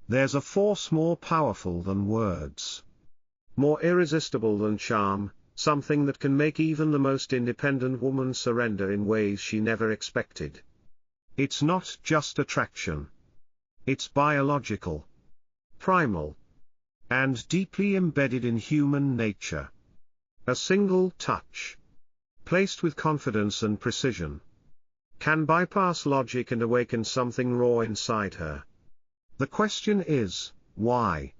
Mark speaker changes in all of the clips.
Speaker 1: There's a force more powerful than words, more irresistible than charm, something that can make even the most independent woman surrender in ways she never expected. It's not just attraction. It's biological, primal, and deeply embedded in human nature. A single touch, placed with confidence and precision, can bypass logic and awaken something raw inside her. The question is, why?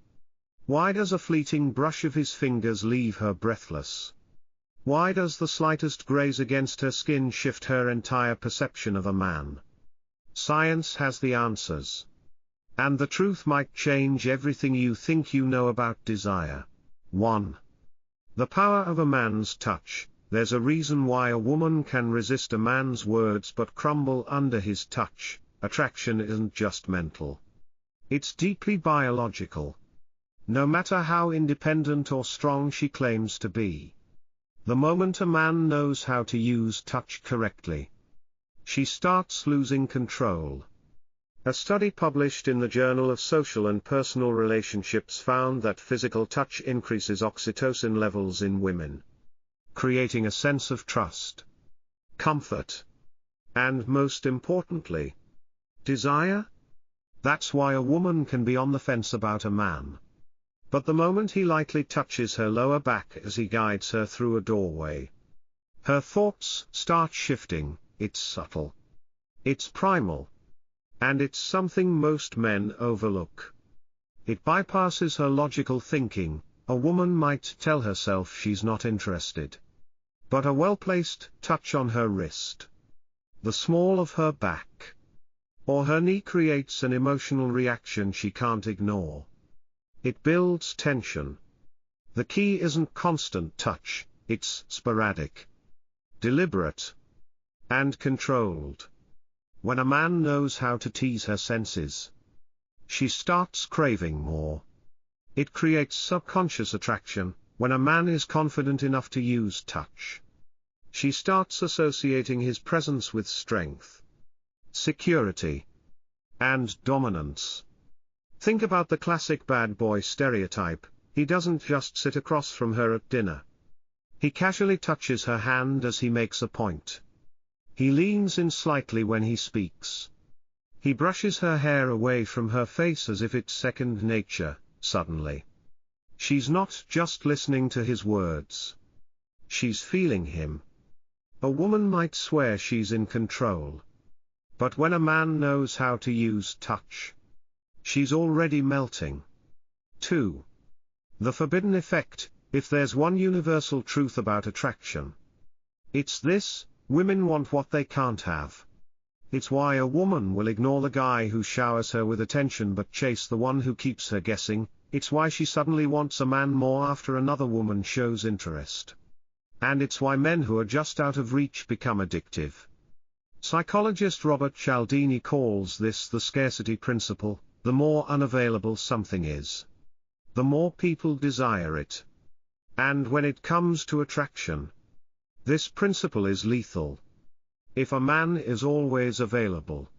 Speaker 1: Why does a fleeting brush of his fingers leave her breathless? Why does the slightest graze against her skin shift her entire perception of a man? Science has the answers. And the truth might change everything you think you know about desire. 1. The power of a man's touch. There's a reason why a woman can resist a man's words but crumble under his touch. Attraction isn't just mental. It's deeply biological. No matter how independent or strong she claims to be. The moment a man knows how to use touch correctly, she starts losing control. A study published in the Journal of Social and Personal Relationships found that physical touch increases oxytocin levels in women, creating a sense of trust, comfort, and most importantly, desire. That's why a woman can be on the fence about a man. But the moment he lightly touches her lower back as he guides her through a doorway, her thoughts start shifting. It's subtle, it's primal, and it's something most men overlook. It bypasses her logical thinking. A woman might tell herself she's not interested, but a well-placed touch on her wrist, the small of her back, or her knee creates an emotional reaction she can't ignore. It builds tension. The key isn't constant touch, it's sporadic, deliberate, and controlled. When a man knows how to tease her senses, she starts craving more. It creates subconscious attraction. When a man is confident enough to use touch, she starts associating his presence with strength, security, and dominance. Think about the classic bad boy stereotype. He doesn't just sit across from her at dinner. He casually touches her hand as he makes a point. He leans in slightly when he speaks. He brushes her hair away from her face as if it's second nature. Suddenly, she's not just listening to his words. She's feeling him. A woman might swear she's in control. But when a man knows how to use touch, she's already melting. 2. The forbidden effect. If there's one universal truth about attraction, it's this: women want what they can't have. It's why a woman will ignore the guy who showers her with attention but chase the one who keeps her guessing. It's why she suddenly wants a man more after another woman shows interest. And it's why men who are just out of reach become addictive. Psychologist Robert Cialdini calls this the scarcity principle. The more unavailable something is, the more people desire it. And when it comes to attraction, this principle is lethal. If a man is always available,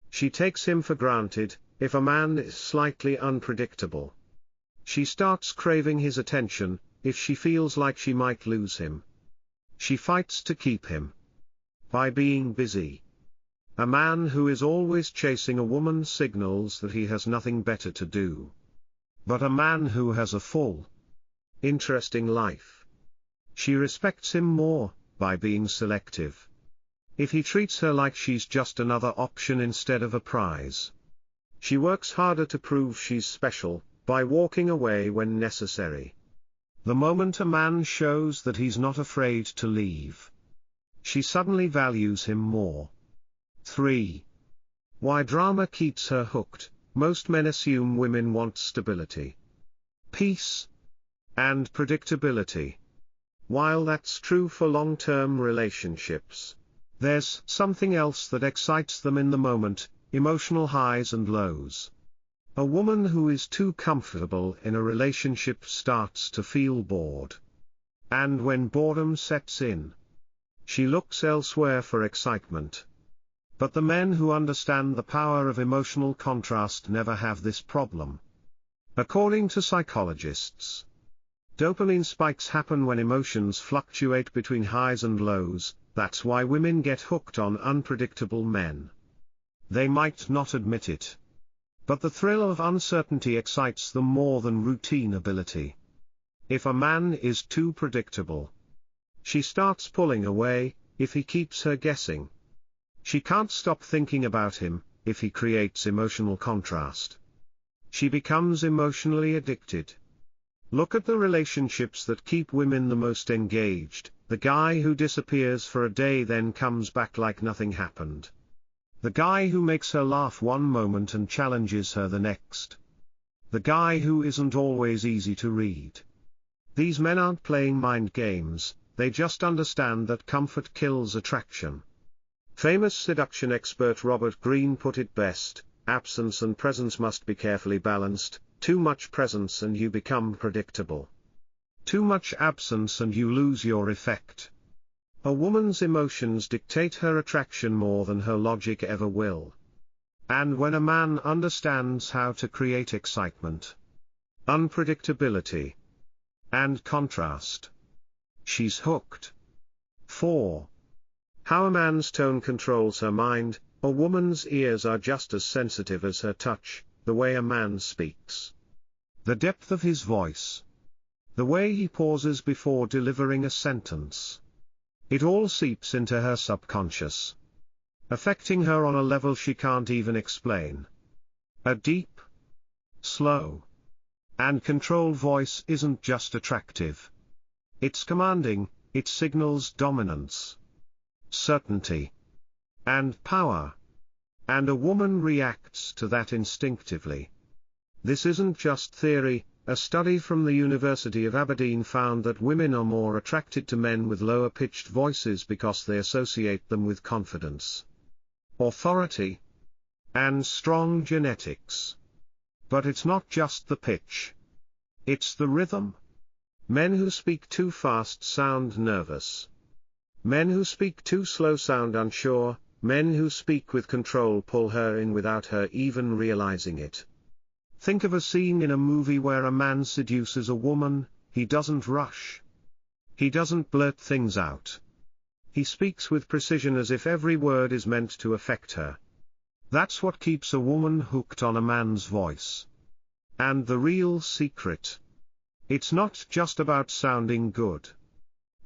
Speaker 1: she takes him for granted. If a man is slightly unpredictable, she starts craving his attention. If she feels like she might lose him, she fights to keep him by being busy. A man who is always chasing a woman signals that he has nothing better to do. But a man who has a full, interesting life, she respects him more by being selective. If he treats her like she's just another option instead of a prize, she works harder to prove she's special, by walking away when necessary. The moment a man shows that he's not afraid to leave, she suddenly values him more. 3. Why drama keeps her hooked. Most men assume women want stability, peace, and predictability. While that's true for long-term relationships, there's something else that excites them in the moment: emotional highs and lows. A woman who is too comfortable in a relationship starts to feel bored. And when boredom sets in, she looks elsewhere for excitement. But the men who understand the power of emotional contrast never have this problem. According to psychologists, dopamine spikes happen when emotions fluctuate between highs and lows. That's why women get hooked on unpredictable men. They might not admit it, but the thrill of uncertainty excites them more than routine ability. If a man is too predictable, she starts pulling away. If he keeps her guessing, she can't stop thinking about him. If he creates emotional contrast, she becomes emotionally addicted. Look at the relationships that keep women the most engaged: the guy who disappears for a day then comes back like nothing happened. The guy who makes her laugh one moment and challenges her the next. The guy who isn't always easy to read. These men aren't playing mind games, they just understand that comfort kills attraction. Famous seduction expert Robert Greene put it best: absence and presence must be carefully balanced. Too much presence and you become predictable. Too much absence and you lose your effect. A woman's emotions dictate her attraction more than her logic ever will. And when a man understands how to create excitement, unpredictability, and contrast, she's hooked. 4. How a man's tone controls her mind. A woman's ears are just as sensitive as her touch, the way a man speaks, the depth of his voice, the way he pauses before delivering a sentence. It all seeps into her subconscious, affecting her on a level she can't even explain. A deep, slow, and controlled voice isn't just attractive. It's commanding. It signals dominance, certainty, and power. And a woman reacts to that instinctively. This isn't just theory. A study from the University of Aberdeen found that women are more attracted to men with lower-pitched voices because they associate them with confidence, authority, and strong genetics. But it's not just the pitch. It's the rhythm. Men who speak too fast sound nervous. Men who speak too slow sound unsure. Men who speak with control pull her in without her even realizing it. Think of a scene in a movie where a man seduces a woman. He doesn't rush. He doesn't blurt things out. He speaks with precision as if every word is meant to affect her. That's what keeps a woman hooked on a man's voice. And the real secret: it's not just about sounding good.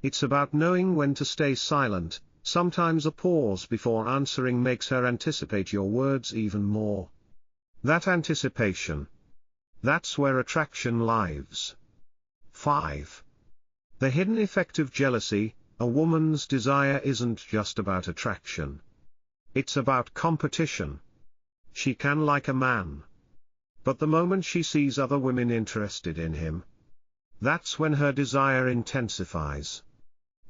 Speaker 1: It's about knowing when to stay silent. Sometimes a pause before answering makes her anticipate your words even more. That anticipation, that's where attraction lives. 5. The hidden effect of jealousy. A woman's desire isn't just about attraction. It's about competition. She can like a man, but the moment she sees other women interested in him, that's when her desire intensifies.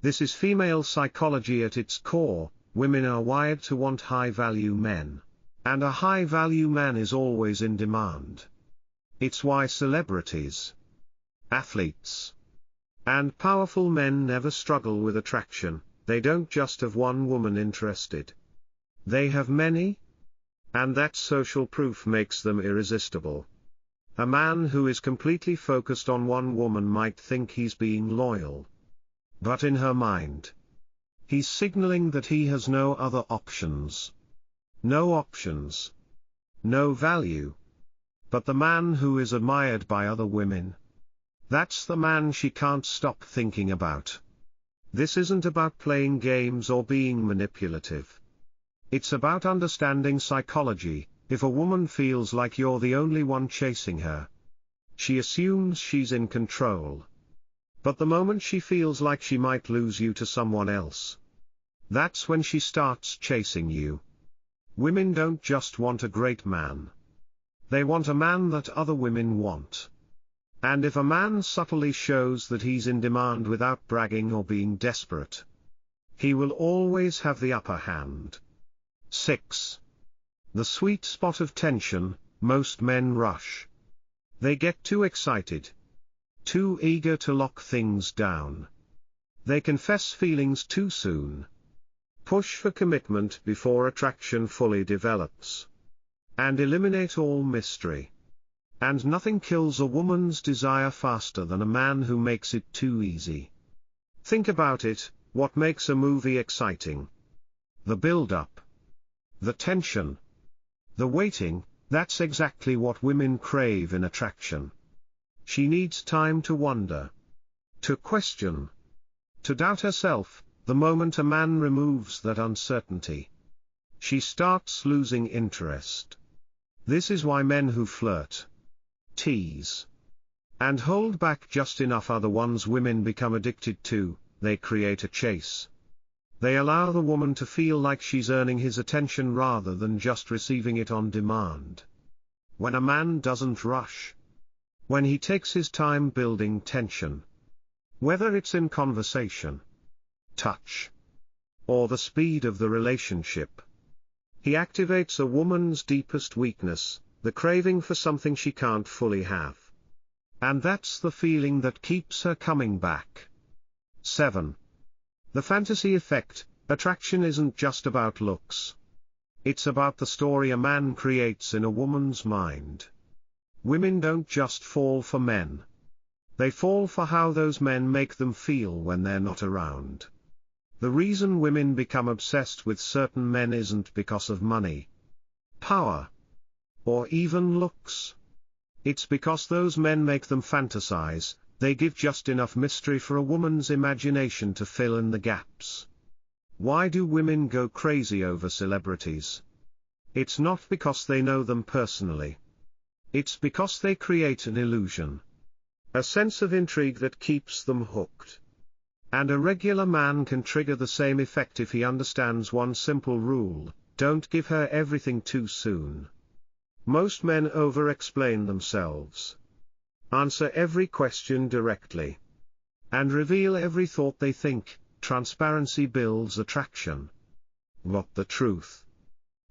Speaker 1: This is female psychology at its core. Women are wired to want high-value men. And a high-value man is always in demand. It's why celebrities, athletes, and powerful men never struggle with attraction. They don't just have one woman interested. They have many. And that social proof makes them irresistible. A man who is completely focused on one woman might think he's being loyal. But in her mind, he's signaling that he has no other options. No options. No value. But the man who is admired by other women, that's the man she can't stop thinking about. This isn't about playing games or being manipulative. It's about understanding psychology. If a woman feels like you're the only one chasing her, she assumes she's in control. But the moment she feels like she might lose you to someone else, that's when she starts chasing you. Women don't just want a great man. They want a man that other women want. And if a man subtly shows that he's in demand without bragging or being desperate, he will always have the upper hand. 6. The sweet spot of tension. Most men rush. They get too excited, too eager to lock things down. They confess feelings too soon, Push for commitment before attraction fully develops. And eliminate all mystery. And nothing kills a woman's desire faster than a man who makes it too easy. Think about it, what makes a movie exciting? The build-up. The tension. The waiting, that's exactly what women crave in attraction. She needs time to wonder. To question. To doubt herself. The moment a man removes that uncertainty, she starts losing interest. This is why men who flirt, tease, and hold back just enough are the ones women become addicted to. They create a chase. They allow the woman to feel like she's earning his attention rather than just receiving it on demand. When a man doesn't rush, when he takes his time building tension, whether it's in conversation, touch, or the speed of the relationship, he activates a woman's deepest weakness, the craving for something she can't fully have. And that's the feeling that keeps her coming back. 7. The fantasy effect. Attraction isn't just about looks. It's about the story a man creates in a woman's mind. Women don't just fall for men. They fall for how those men make them feel when they're not around. The reason women become obsessed with certain men isn't because of money, power, or even looks. It's because those men make them fantasize. They give just enough mystery for a woman's imagination to fill in the gaps. Why do women go crazy over celebrities? It's not because they know them personally. It's because they create an illusion. A sense of intrigue that keeps them hooked. And a regular man can trigger the same effect if he understands one simple rule: don't give her everything too soon. Most men over-explain themselves. Answer every question directly. And reveal every thought they think. Transparency builds attraction. Not the truth.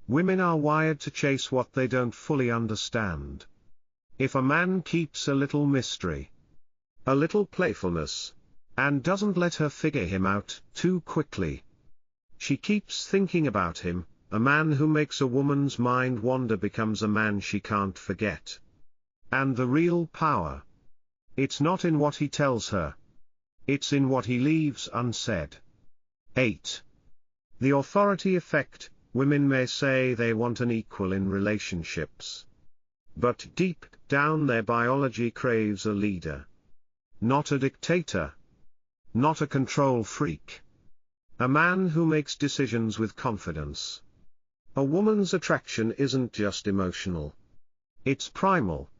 Speaker 1: Women are wired to chase what they don't fully understand. If a man keeps a little mystery, a little playfulness, and doesn't let her figure him out too quickly, she keeps thinking about him. A man who makes a woman's mind wander becomes a man she can't forget. And the real power, it's not in what he tells her. It's in what he leaves unsaid. 8. The authority effect. Women may say they want an equal in relationships, but deep down their biology craves a leader. Not a dictator. Not a control freak. A man who makes decisions with confidence. A woman's attraction isn't just emotional. It's primal.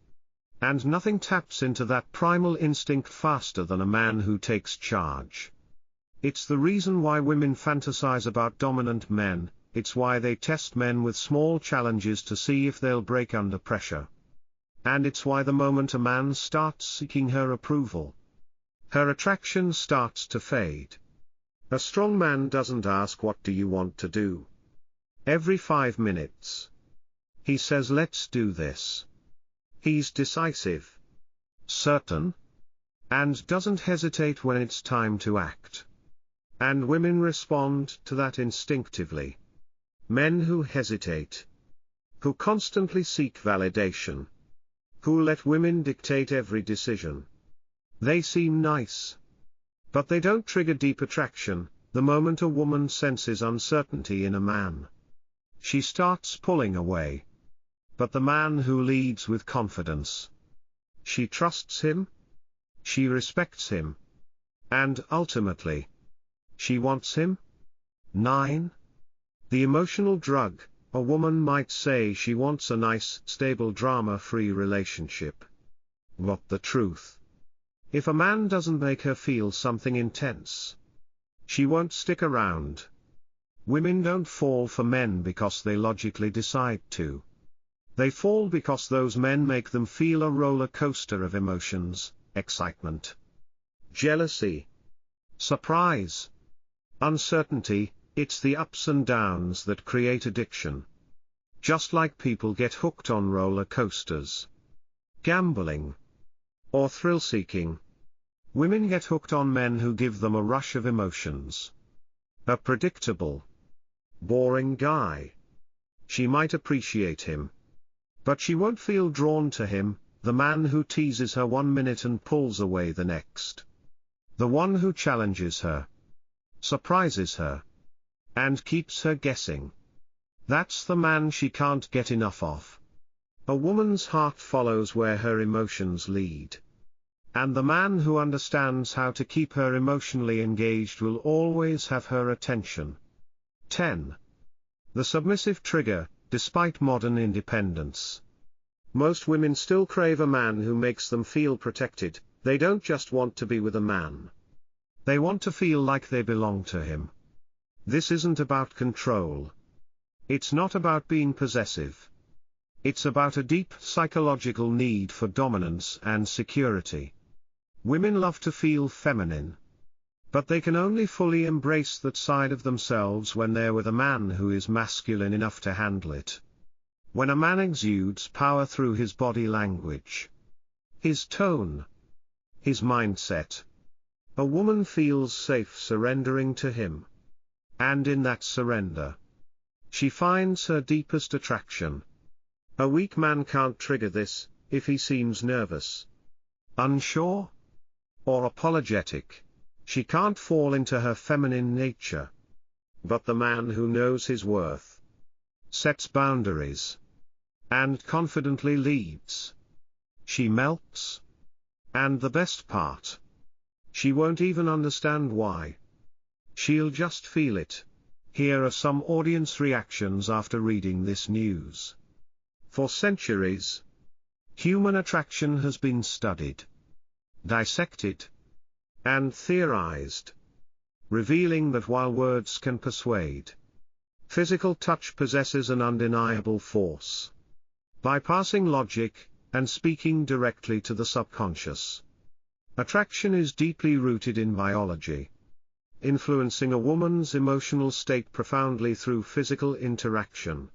Speaker 1: And nothing taps into that primal instinct faster than a man who takes charge. It's the reason why women fantasize about dominant men. It's why they test men with small challenges to see if they'll break under pressure. And it's why the moment a man starts seeking her approval, her attraction starts to fade. A strong man doesn't ask, "What do you want to do?" every 5 minutes. He says, "Let's do this." He's decisive, certain, and doesn't hesitate when it's time to act. And women respond to that instinctively. Men who hesitate, who constantly seek validation, who let women dictate every decision, they seem nice, but they don't trigger deep attraction. The moment a woman senses uncertainty in a man, she starts pulling away. But the man who leads with confidence, she trusts him, she respects him, and ultimately, she wants him. 9. The emotional drug. A woman might say she wants a nice, stable, drama-free relationship. Not the truth. If a man doesn't make her feel something intense, she won't stick around. Women don't fall for men because they logically decide to. They fall because those men make them feel a roller coaster of emotions: excitement, jealousy, surprise, uncertainty. It's the ups and downs that create addiction. Just like people get hooked on roller coasters, gambling, or thrill-seeking, women get hooked on men who give them a rush of emotions. A predictable, Boring guy. She might appreciate him. But she won't feel drawn to him, the man who teases her 1 minute and pulls away the next. The one who challenges her, surprises her, and keeps her guessing. That's the man she can't get enough of. A woman's heart follows where her emotions lead. And the man who understands how to keep her emotionally engaged will always have her attention. 10. The submissive trigger, despite modern independence. Most women still crave a man who makes them feel protected. They don't just want to be with a man. They want to feel like they belong to him. This isn't about control. It's not about being possessive. It's about a deep psychological need for dominance and security. Women love to feel feminine. But they can only fully embrace that side of themselves when they're with a man who is masculine enough to handle it. When a man exudes power through his body language, his tone, his mindset, a woman feels safe surrendering to him. And in that surrender, she finds her deepest attraction. A weak man can't trigger this. If he seems nervous, unsure, or apologetic, she can't fall into her feminine nature. But the man who knows his worth, sets boundaries, and confidently leads, she melts. And the best part, she won't even understand why. She'll just feel it. Here are some audience reactions after reading this news. For centuries, human attraction has been studied, dissected, and theorized, revealing that while words can persuade, physical touch possesses an undeniable force. Bypassing logic, and speaking directly to the subconscious. Attraction is deeply rooted in biology, influencing a woman's emotional state profoundly through physical interaction.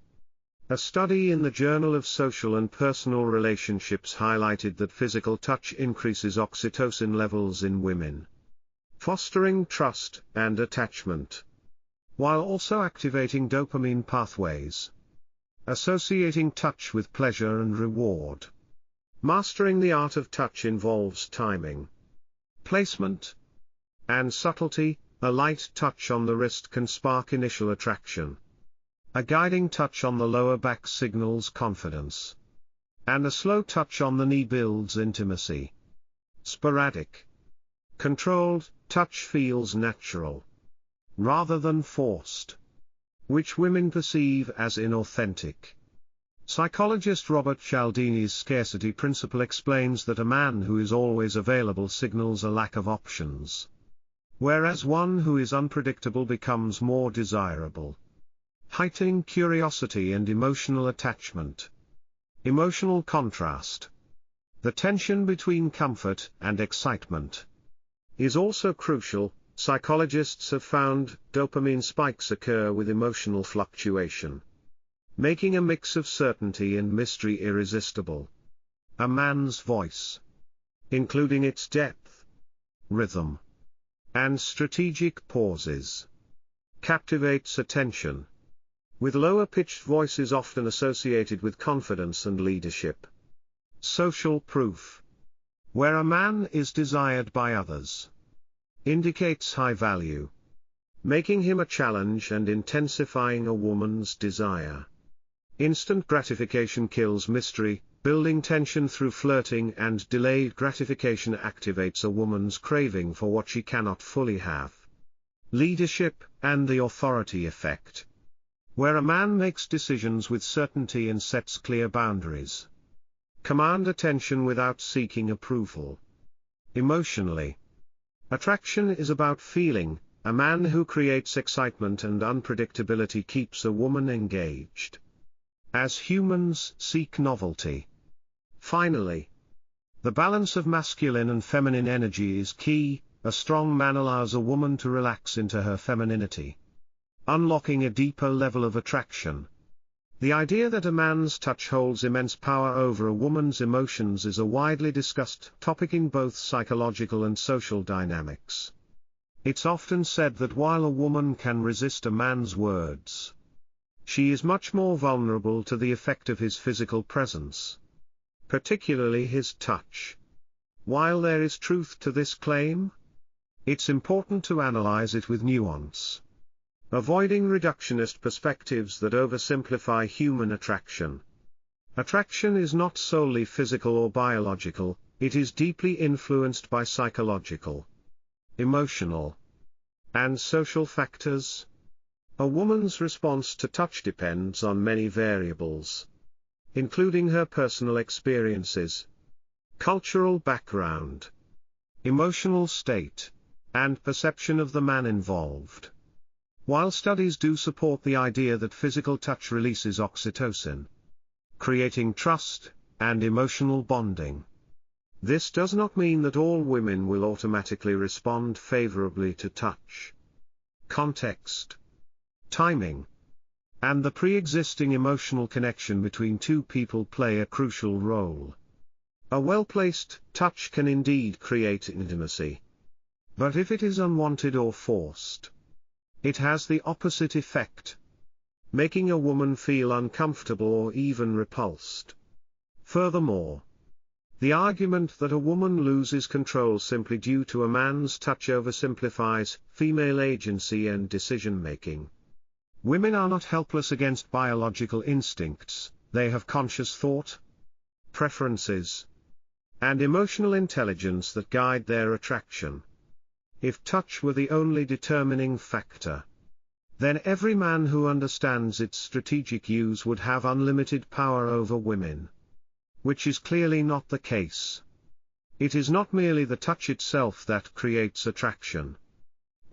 Speaker 1: A study in the Journal of Social and Personal Relationships highlighted that physical touch increases oxytocin levels in women, fostering trust and attachment, while also activating dopamine pathways, associating touch with pleasure and reward. Mastering the art of touch involves timing, placement, and subtlety. A light touch on the wrist can spark initial attraction. A guiding touch on the lower back signals confidence. And a slow touch on the knee builds intimacy. Sporadic, controlled touch feels natural, rather than forced, which women perceive as inauthentic. Psychologist Robert Cialdini's scarcity principle explains that a man who is always available signals a lack of options, whereas one who is unpredictable becomes more desirable, heightening curiosity and emotional attachment. Emotional contrast. The tension between comfort and excitement is also crucial. Psychologists have found dopamine spikes occur with emotional fluctuation, making a mix of certainty and mystery irresistible. A man's voice, including its depth, rhythm, and strategic pauses, captivates attention, with lower-pitched voices often associated with confidence and leadership. Social proof. Where a man is desired by others, indicates high value, making him a challenge and intensifying a woman's desire. Instant gratification kills mystery. Building tension through flirting and delayed gratification activates a woman's craving for what she cannot fully have. Leadership and the authority effect. Where a man makes decisions with certainty and sets clear boundaries, command attention without seeking approval. Emotionally, attraction is about feeling. A man who creates excitement and unpredictability keeps a woman engaged, as humans seek novelty. Finally, the balance of masculine and feminine energy is key. A strong man allows a woman to relax into her femininity, unlocking a deeper level of attraction. The idea that a man's touch holds immense power over a woman's emotions is a widely discussed topic in both psychological and social dynamics. It's often said that while a woman can resist a man's words, she is much more vulnerable to the effect of his physical presence, particularly his touch. While there is truth to this claim, it's important to analyze it with nuance, avoiding reductionist perspectives that oversimplify human attraction. Attraction is not solely physical or biological, it is deeply influenced by psychological, emotional, and social factors. A woman's response to touch depends on many variables, including her personal experiences, cultural background, emotional state, and perception of the man involved. While studies do support the idea that physical touch releases oxytocin, creating trust and emotional bonding, this does not mean that all women will automatically respond favorably to touch. Context, timing, and the pre-existing emotional connection between two people play a crucial role. A well-placed touch can indeed create intimacy, but if it is unwanted or forced, it has the opposite effect, making a woman feel uncomfortable or even repulsed. Furthermore, the argument that a woman loses control simply due to a man's touch oversimplifies female agency and decision-making. Women are not helpless against biological instincts, they have conscious thought, preferences, and emotional intelligence that guide their attraction. If touch were the only determining factor, then every man who understands its strategic use would have unlimited power over women. Which is clearly not the case. It is not merely the touch itself that creates attraction,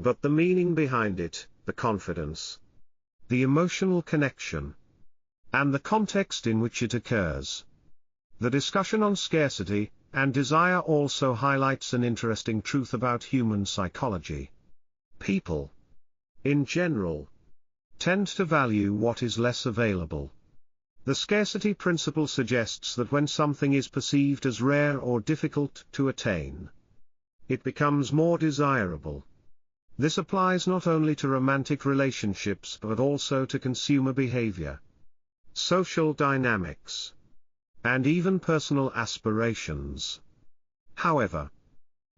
Speaker 1: but the meaning behind it, the confidence, the emotional connection, and the context in which it occurs. The discussion on scarcity and desire also highlights an interesting truth about human psychology. People, in general, tend to value what is less available. The scarcity principle suggests that when something is perceived as rare or difficult to attain, it becomes more desirable. This applies not only to romantic relationships but also to consumer behavior, social dynamics, and even personal aspirations. However,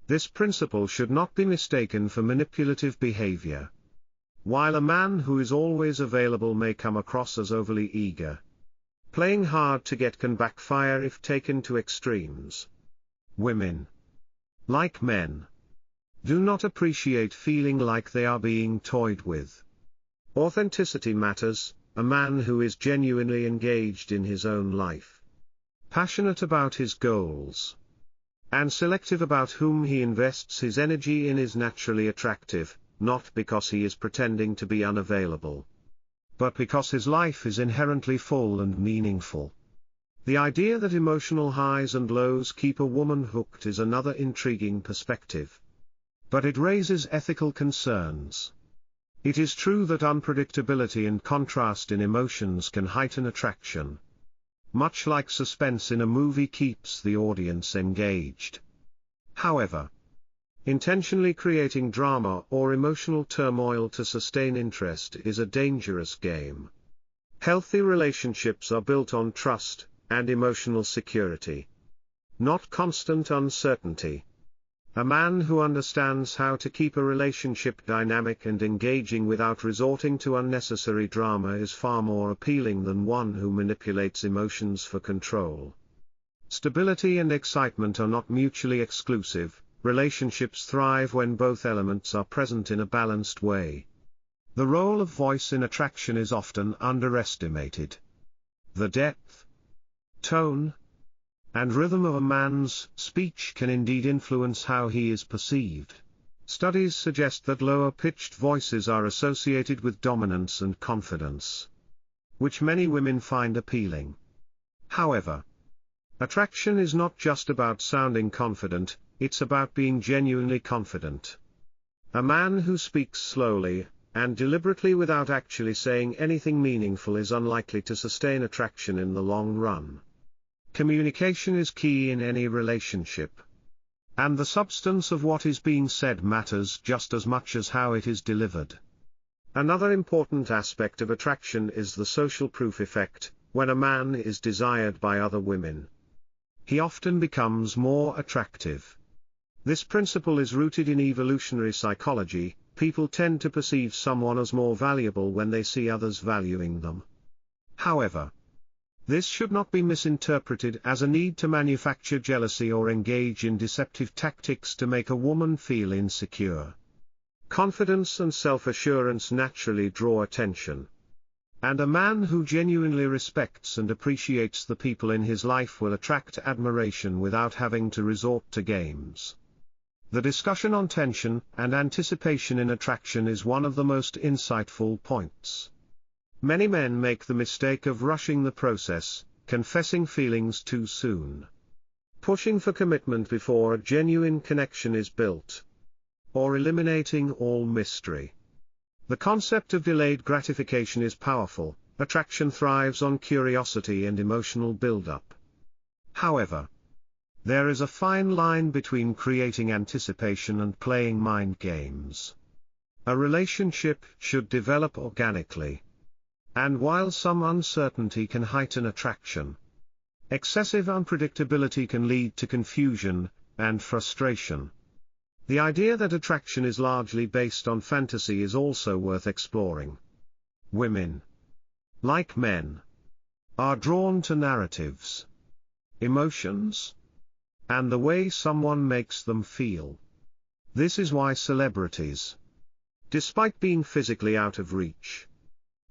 Speaker 1: this principle should not be mistaken for manipulative behavior. While a man who is always available may come across as overly eager, playing hard to get can backfire if taken to extremes. Women, like men, do not appreciate feeling like they are being toyed with. Authenticity matters. A man who is genuinely engaged in his own life, passionate about his goals, and selective about whom he invests his energy in is naturally attractive, not because he is pretending to be unavailable, but because his life is inherently full and meaningful. The idea that emotional highs and lows keep a woman hooked is another intriguing perspective. But it raises ethical concerns. It is true that unpredictability and contrast in emotions can heighten attraction, much like suspense in a movie keeps the audience engaged. However, intentionally creating drama or emotional turmoil to sustain interest is a dangerous game. Healthy relationships are built on trust and emotional security, not constant uncertainty. A man who understands how to keep a relationship dynamic and engaging without resorting to unnecessary drama is far more appealing than one who manipulates emotions for control. Stability and excitement are not mutually exclusive. Relationships thrive when both elements are present in a balanced way. The role of voice in attraction is often underestimated. The depth, tone, and rhythm of a man's speech can indeed influence how he is perceived. Studies suggest that lower-pitched voices are associated with dominance and confidence, which many women find appealing. However, attraction is not just about sounding confident, it's about being genuinely confident. A man who speaks slowly and deliberately without actually saying anything meaningful is unlikely to sustain attraction in the long run. Communication is key in any relationship. And the substance of what is being said matters just as much as how it is delivered. Another important aspect of attraction is the social proof effect. When a man is desired by other women, he often becomes more attractive. This principle is rooted in evolutionary psychology. People tend to perceive someone as more valuable when they see others valuing them. However, this should not be misinterpreted as a need to manufacture jealousy or engage in deceptive tactics to make a woman feel insecure. Confidence and self-assurance naturally draw attention. And a man who genuinely respects and appreciates the people in his life will attract admiration without having to resort to games. The discussion on tension and anticipation in attraction is one of the most insightful points. Many men make the mistake of rushing the process, confessing feelings too soon, pushing for commitment before a genuine connection is built, or eliminating all mystery. The concept of delayed gratification is powerful. Attraction thrives on curiosity and emotional build-up. However, there is a fine line between creating anticipation and playing mind games. A relationship should develop organically. And while some uncertainty can heighten attraction, excessive unpredictability can lead to confusion and frustration. The idea that attraction is largely based on fantasy is also worth exploring. Women, like men, are drawn to narratives, emotions, and the way someone makes them feel. This is why celebrities, despite being physically out of reach,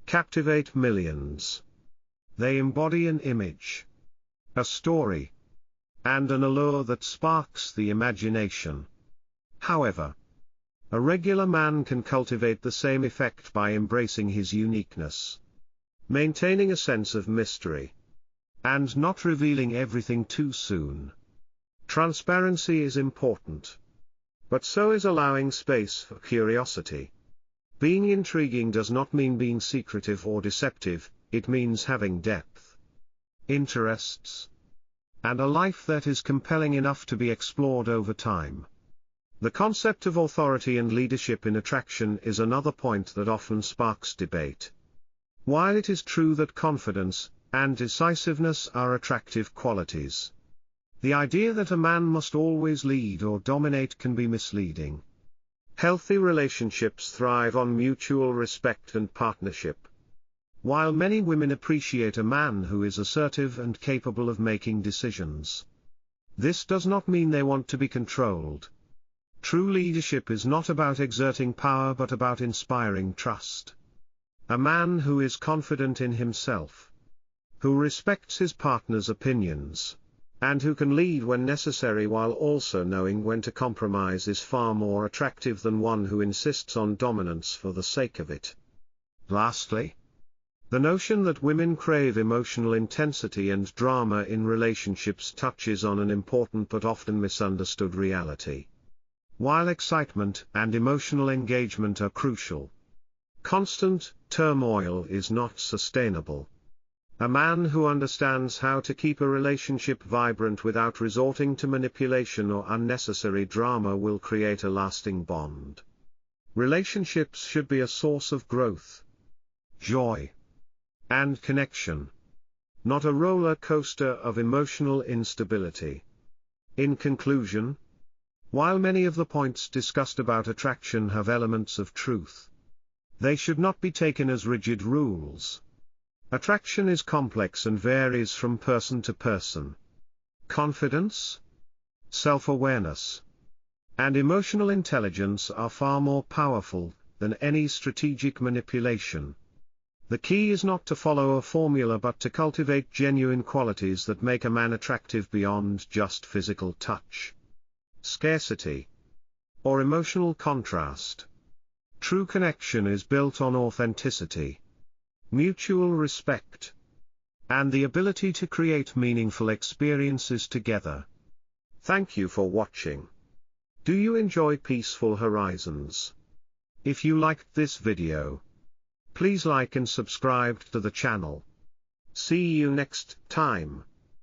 Speaker 1: captivate millions. They embody an image, a story, and an allure that sparks the imagination. However, a regular man can cultivate the same effect by embracing his uniqueness, maintaining a sense of mystery, and not revealing everything too soon. Transparency is important, but so is allowing space for curiosity. Being intriguing does not mean being secretive or deceptive, it means having depth, interests, and a life that is compelling enough to be explored over time. The concept of authority and leadership in attraction is another point that often sparks debate. While it is true that confidence and decisiveness are attractive qualities, the idea that a man must always lead or dominate can be misleading. Healthy relationships thrive on mutual respect and partnership. While many women appreciate a man who is assertive and capable of making decisions, this does not mean they want to be controlled. True leadership is not about exerting power but about inspiring trust. A man who is confident in himself, who respects his partner's opinions, and who can lead when necessary while also knowing when to compromise is far more attractive than one who insists on dominance for the sake of it. Lastly, the notion that women crave emotional intensity and drama in relationships touches on an important but often misunderstood reality. While excitement and emotional engagement are crucial, constant turmoil is not sustainable. A man who understands how to keep a relationship vibrant without resorting to manipulation or unnecessary drama will create a lasting bond. Relationships should be a source of growth, joy, and connection, not a roller coaster of emotional instability. In conclusion, while many of the points discussed about attraction have elements of truth, they should not be taken as rigid rules. Attraction is complex and varies from person to person. Confidence, self-awareness, and emotional intelligence are far more powerful than any strategic manipulation. The key is not to follow a formula but to cultivate genuine qualities that make a man attractive beyond just physical touch, scarcity, or emotional contrast. True connection is built on authenticity, mutual respect, and the ability to create meaningful experiences together. Thank you for watching. Do you enjoy Peaceful Horizons? If you liked this video, please like and subscribe to the channel. See you next time.